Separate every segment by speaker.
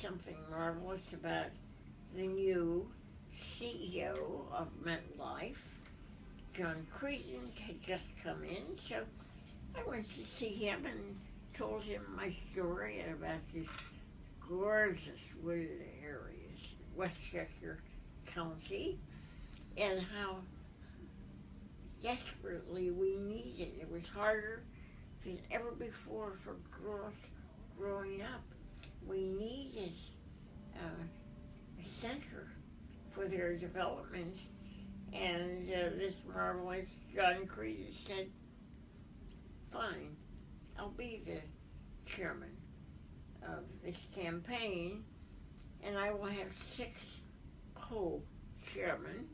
Speaker 1: something marvelous about the new CEO of MetLife. John Crescent had just come in, so I went to see him and told him my story about this gorgeous wooded areas, Westchester County, and how desperately we need it. It was harder than ever before for girls growing up. We needed a center for their development, and this marvelous John Creedy said, fine, I'll be the chairman of this campaign, and I will have 6 co-chairmen.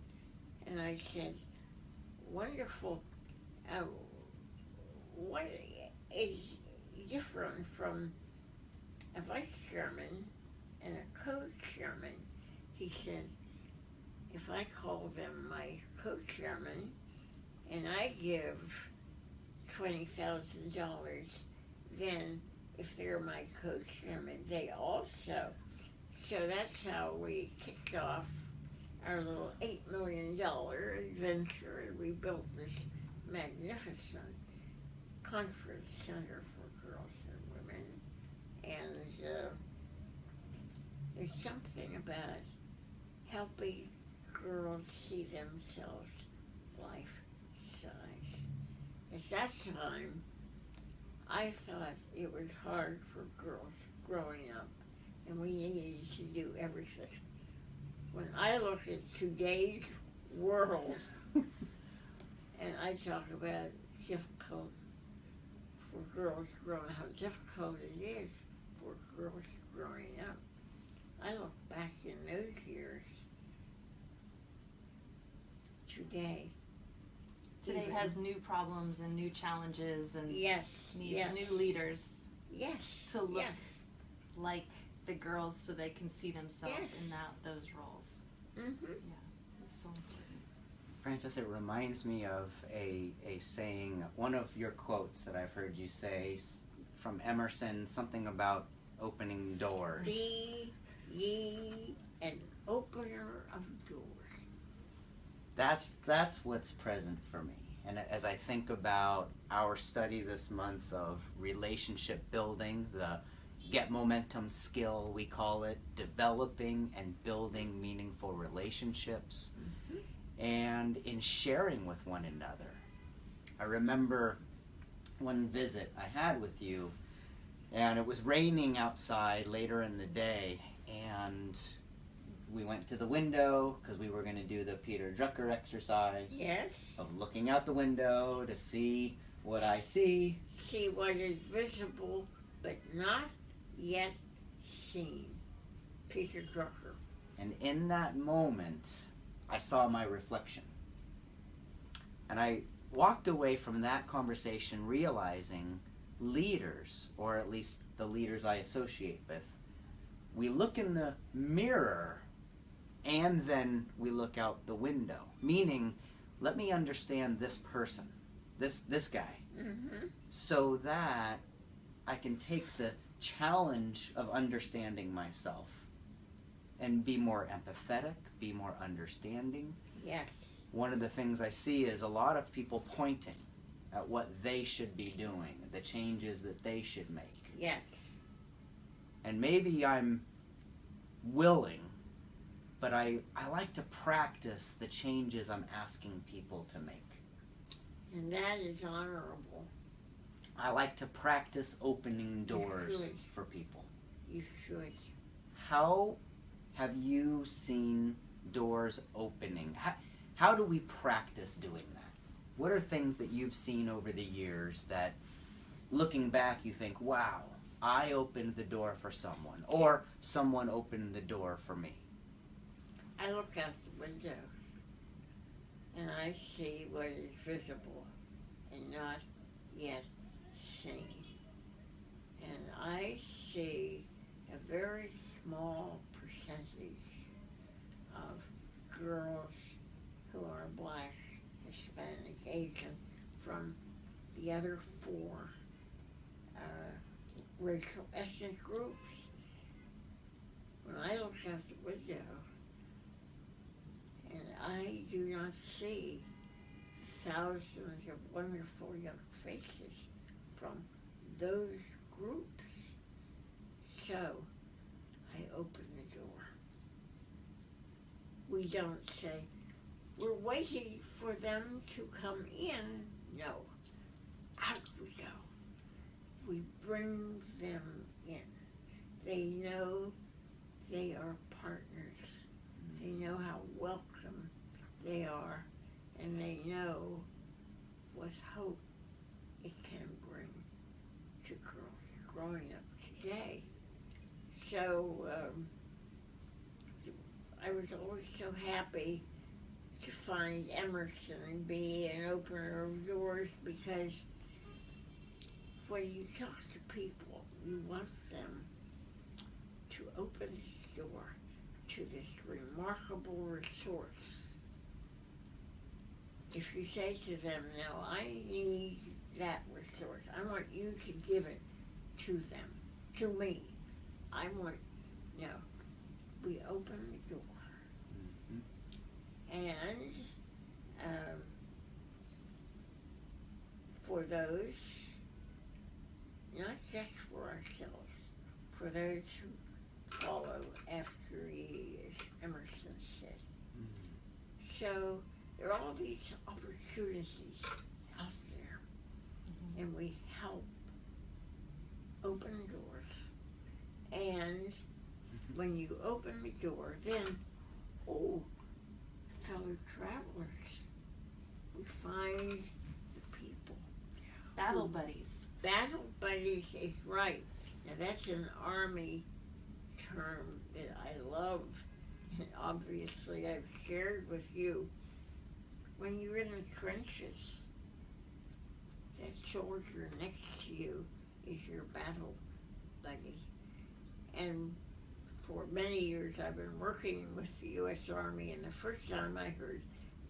Speaker 1: And I said, wonderful. What is different from a vice chairman and a co-chairman? He said, if I call them my co-chairman and I give $20,000, then if they're my co-chairman, they also. So that's how we kicked off our little $8 million adventure. We built this magnificent conference center for girls and women. And there's something about helping girls see themselves life-size. At that time, I thought it was hard for girls growing up, and we needed to do everything. When I look at today's world, and I talk about difficult for girls growing up, how difficult it is for girls growing up, I look back in those years. Today
Speaker 2: has new problems and new challenges and
Speaker 1: yes,
Speaker 2: needs
Speaker 1: yes,
Speaker 2: new leaders
Speaker 1: yes,
Speaker 2: to look
Speaker 1: yes,
Speaker 2: like the girls so they can see themselves
Speaker 1: yes,
Speaker 2: in those roles.
Speaker 1: mm-hmm.
Speaker 2: Yeah, it's so important.
Speaker 3: Frances, it reminds me of a saying, one of your quotes that I've heard you say from Emerson, something about opening doors.
Speaker 1: Be ye an opener of doors.
Speaker 3: That's what's present for me. And as I think about our study this month of relationship building, the Get Momentum skill, we call it, developing and building meaningful relationships, and in sharing with one another. I remember one visit I had with you, and it was raining outside later in the day, and we went to the window because we were going to do the Peter Drucker exercise.
Speaker 1: Yes.
Speaker 3: Of looking out the window to see what I see.
Speaker 1: See what is visible but not yet seen. Peter Drucker.
Speaker 3: And in that moment, I saw my reflection. And I walked away from that conversation realizing leaders, or at least the leaders I associate with, we look in the mirror and then we look out the window. Meaning, let me understand this person, this guy, so that I can take the challenge of understanding myself and be more empathetic, be more understanding.
Speaker 1: Yes.
Speaker 3: One of the things I see is a lot of people pointing at what they should be doing, the changes that they should make.
Speaker 1: Yes.
Speaker 3: And maybe I'm willing, but I like to practice the changes I'm asking people to make.
Speaker 1: And that is honorable.
Speaker 3: I like to practice opening doors for people.
Speaker 1: You should.
Speaker 3: How have you seen doors opening? How do we practice doing that? What are things that you've seen over the years that, looking back, you think, wow, I opened the door for someone, or someone opened the door for me?
Speaker 1: I look out the window and I see what is visible and not yet seen. And I see a very small percentage of girls who are Black, Hispanic, Asian from the other 4 racial ethnic groups when I look out the window and I do not see thousands of wonderful young faces from those groups, so I open the door. We don't say, we're waiting for them to come in. No, out we go. We bring them in. They know they are partners. They know how welcome they are, and they know what hope it can bring to girls growing up today. So I was always so happy to find Emerson and be an opener of doors, because when you talk to people, you want them to open this door to this remarkable resource. If you say to them, no, I need that resource, I want you to give it to them, to me. I want, no, we open the door. And for those, not just for ourselves, for those who follow after ye, as Emerson said. So there are all these opportunities out there, and we help open doors. And when you open the door, then, fellow travelers, we find the people.
Speaker 2: Battle buddies.
Speaker 1: Battle buddies is right. Now that's an Army term that I love, and obviously I've shared with you. When you're in the trenches, that soldier next to you is your battle buddy. And for many years I've been working with the U.S. Army, and the first time I heard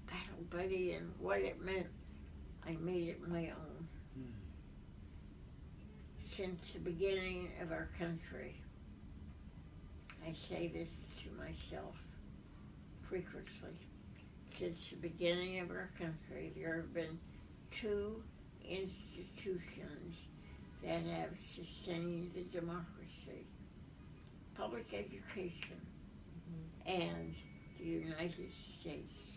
Speaker 1: battle buddy and what it meant, I made it my own. Since the beginning of our country, I say this to myself frequently, since the beginning of our country, there have been two institutions that have sustained the democracy: public education and the United States